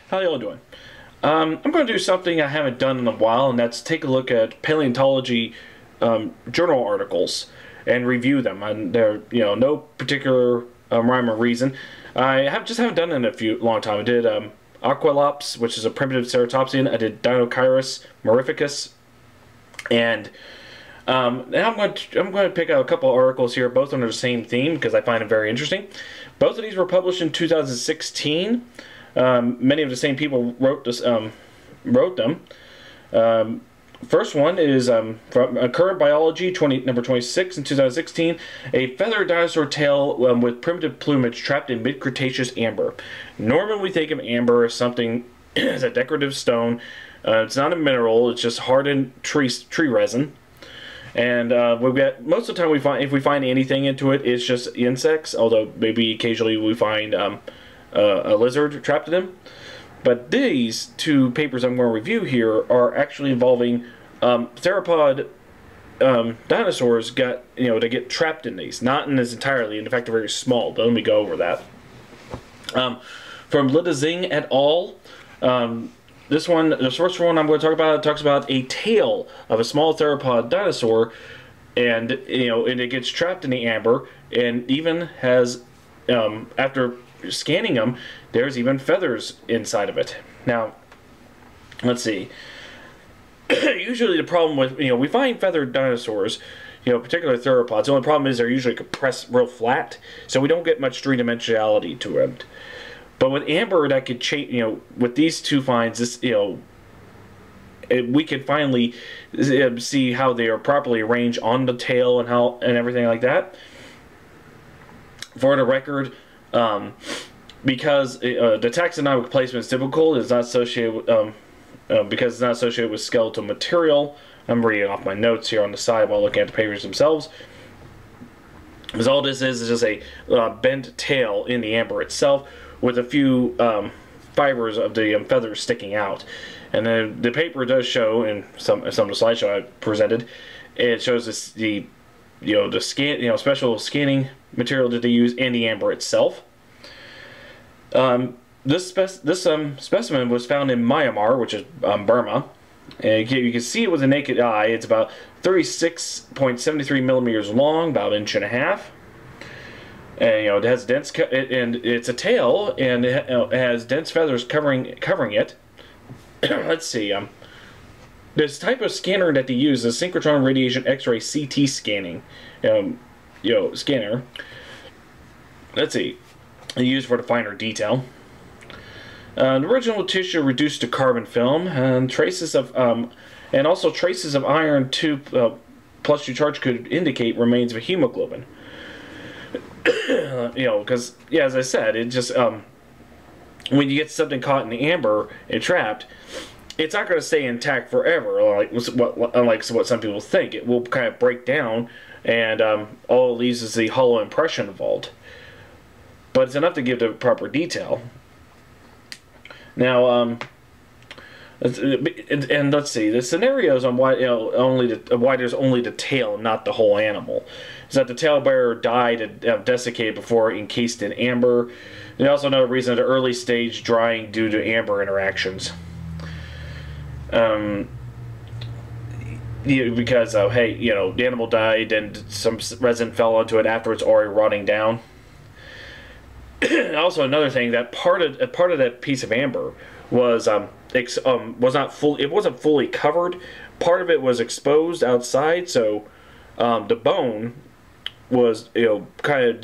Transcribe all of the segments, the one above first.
How y'all doing? I'm going to do something I haven't done in a while, and that's take a look at paleontology journal articles and review them. And they're, no particular rhyme or reason. Just haven't done it in a long time. I did Aqualops, which is a primitive ceratopsian. I did Dinosaur, Mummificus, and now I'm going to pick out a couple of articles here, both under the same theme because I find it very interesting. Both of these were published in 2016. Many of the same people wrote them. First one is from Current Biology, number 26 in 2016. A feathered dinosaur tail with primitive plumage trapped in mid-Cretaceous amber. Normally we think of amber as something as a decorative stone. It's not a mineral. It's just hardened tree resin. And most of the time if we find anything into it, it's just insects. Although maybe occasionally we find a lizard trapped in them. But these two papers I'm going to review here are actually involving theropod dinosaurs they get trapped in these. Not in this entirely. In fact, they're very small. But let me go over that. From Lidazing et al. The first one I'm going to talk about talks about a tail of a small theropod dinosaur, and and it gets trapped in the amber, and even has after scanning them, there's even feathers inside of it. Now, let's see. Usually the problem with we find feathered dinosaurs, particularly theropods. The only problem is they're usually compressed real flat, so we don't get much three-dimensionality to them. But with amber, that could change. With these two finds, this we can finally see how they are properly arranged on the tail and everything like that. For the record, because the taxonomic placement is difficult, it's not associated with, because it's not associated with skeletal material. I'm reading off my notes here on the side while looking at the papers themselves. Because all this is just a bent tail in the amber itself, with a few fibers of the feathers sticking out. And then the paper does show, in some of the slideshow I presented, it shows the special scanning material that they use in the amber itself. This specimen was found in Myanmar, which is Burma. And you can see it with a naked eye. It's about 36.73 millimeters long, about an inch and a half. And it has dense, and it's a tail, and it has dense feathers covering it. Let's see. This type of scanner that they use is synchrotron radiation X-ray CT scanning, scanner. Let's see. They use for the finer detail. The original tissue reduced to carbon film, and traces of iron 2 plus 2 charge could indicate remains of hemoglobin. Because as I said, it just when you get something caught in the amber and trapped, it's not going to stay intact forever. Unlike what some people think, it will kind of break down, and all it leaves is the hollow impression involved. But it's enough to give the proper detail. Now, and let's see, the scenarios on why why there's only the tail and not the whole animal is that the tail bearer died and desiccated before encased in amber. There's also another reason, the early stage drying due to amber interactions. Because the animal died and some resin fell onto it after it's already rotting down. Also, another thing, that part of that piece of amber was not full. It wasn't fully covered. Part of it was exposed outside, so the bone was kind of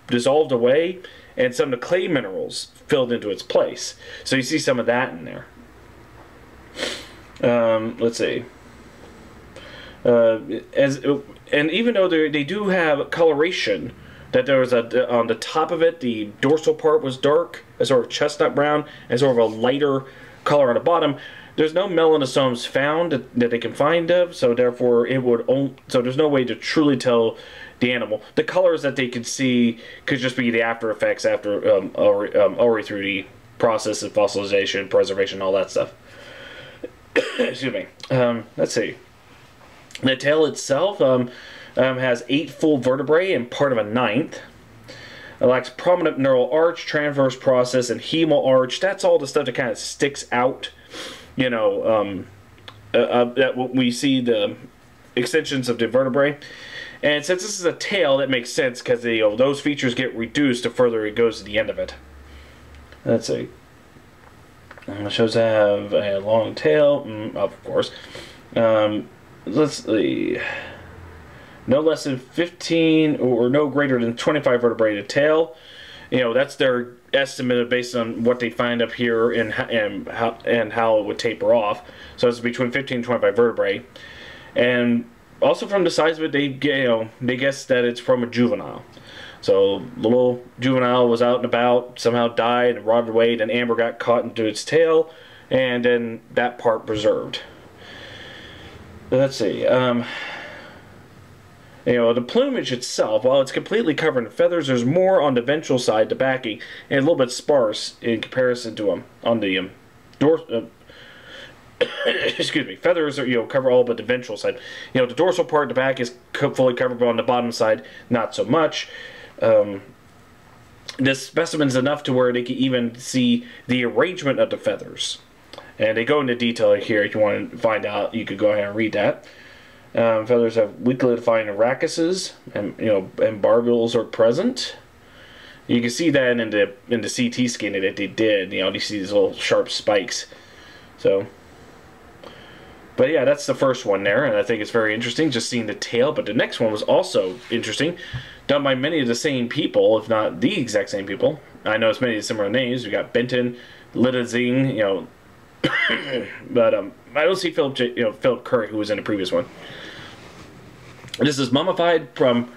dissolved away, and some of the clay minerals filled into its place. So you see some of that in there. Let's see. And even though they do have coloration, that there was on the top of it, the dorsal part was dark, a sort of chestnut brown, and sort of a lighter color on the bottom. There's no melanosomes found that they can find of, so therefore there's no way to truly tell the animal. The colors that they could see could just be the after effects already through the process of fossilization, preservation, all that stuff. Excuse me. Let's see. The tail itself has 8 full vertebrae and part of a 9th. It lacks prominent neural arch, transverse process, and hemal arch. That's all the stuff that kind of sticks out. You know, that we see the extensions of the vertebrae. And since this is a tail, that makes sense because those features get reduced the further it goes to the end of it. Let's see. It shows to have a long tail, of course. Let's see. No less than 15 or no greater than 25 vertebrae tail. That's their estimate based on what they find up here and how it would taper off. So it's between 15 and 25 vertebrae. And also from the size of it, they guess that it's from a juvenile. So little juvenile was out and about, somehow died and rotted away, and amber got caught into its tail, and then that part preserved. Let's see. The plumage itself, while it's completely covered in feathers, there's more on the ventral side, the backing, and a little bit sparse in comparison to them on the dorsal. Excuse me. Feathers are cover all but the ventral side. The dorsal part, the back is fully covered, but on the bottom side, not so much. This specimen's enough to where they can even see the arrangement of the feathers, and they go into detail here. If you want to find out, you could go ahead and read that. Feathers have weakly defined arachises, and and barbules are present. You can see that in the CT scan that they did. You see these little sharp spikes. So, but yeah, that's the first one there, and I think it's very interesting just seeing the tail. But the next one was also interesting, done by many of the same people, if not the exact same people. I know it's many of similar names. We got Benton, Lidazing, but I don't see Philip Curry, who was in the previous one. This is Mummified from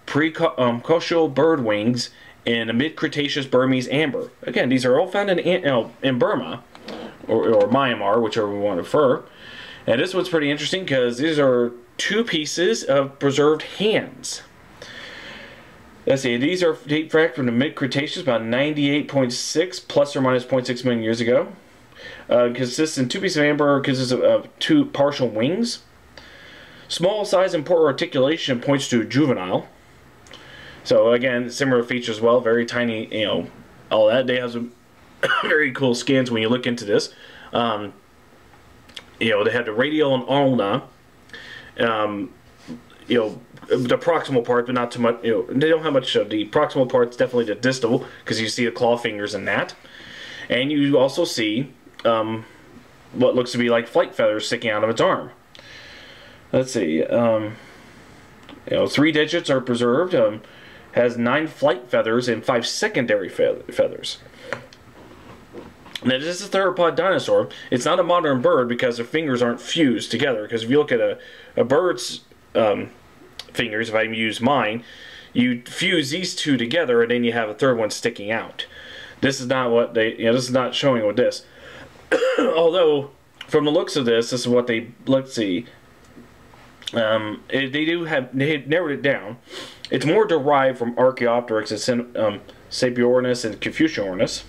precocial bird wings in a Mid-Cretaceous Burmese amber. Again, these are all found in Burma, or Myanmar, whichever we want to refer. And this one's pretty interesting because these are 2 pieces of preserved hands. Let's see, these are date back from the Mid-Cretaceous, about 98.6 plus or minus 0.6 million years ago. Consists in 2 pieces of amber, consists of 2 partial wings. Small size and poor articulation points to juvenile. So again, similar features as well, very tiny, all that. They have some very cool scans when you look into this. They have the radial and ulna. The proximal part, but not too much. They don't have much of the proximal parts. Definitely the distal, because you see the claw fingers in that, and you also see what looks to be like flight feathers sticking out of its arm. Let's see. 3 digits are preserved. Has 9 flight feathers and 5 secondary feathers. Now, this is a theropod dinosaur. It's not a modern bird because their fingers aren't fused together. Because if you look at a bird's fingers, if I use mine, you fuse these 2 together, and then you have a third one sticking out. This is not what they. This is not showing with this. Although, from the looks of this is what they. Let's see. They narrowed it down. It's more derived from Archaeopteryx and Sapiornis and Confuciornis.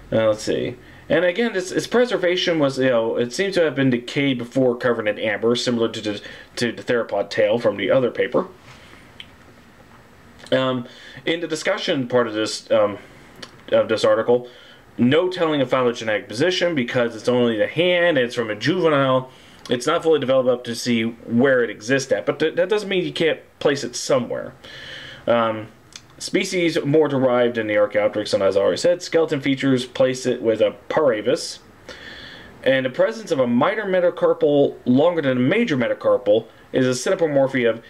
Let's see. And again, its preservation was, it seems to have been decayed before covered in amber, similar to the theropod tail from the other paper. In the discussion part of this article, no telling of phylogenetic position because it's only the hand, and it's from a juvenile. It's not fully developed up to see where it exists at, but that doesn't mean you can't place it somewhere. Species more derived in the Archaeopteryx, and as I already said, skeleton features place it with a paravis. And the presence of a minor metacarpal longer than a major metacarpal is a synapomorphy of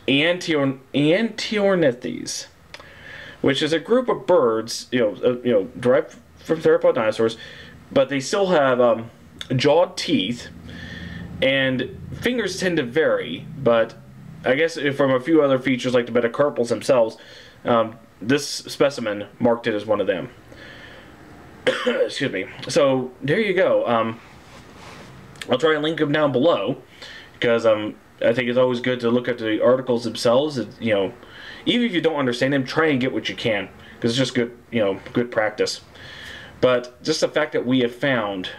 Antiornithes, which is a group of birds, derived from theropod dinosaurs, but they still have jawed teeth, and fingers tend to vary, but I guess from a few other features like the metacarpals themselves, this specimen marked it as one of them. Excuse me. So there you go. I'll try and link them down below because I think it's always good to look at the articles themselves. Even if you don't understand them, try and get what you can because it's just good, good practice. But just the fact that we have found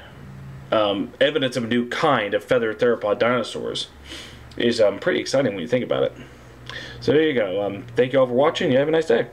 evidence of a new kind of feathered theropod dinosaurs is pretty exciting when you think about it. So there you go. Thank you all for watching. You have a nice day.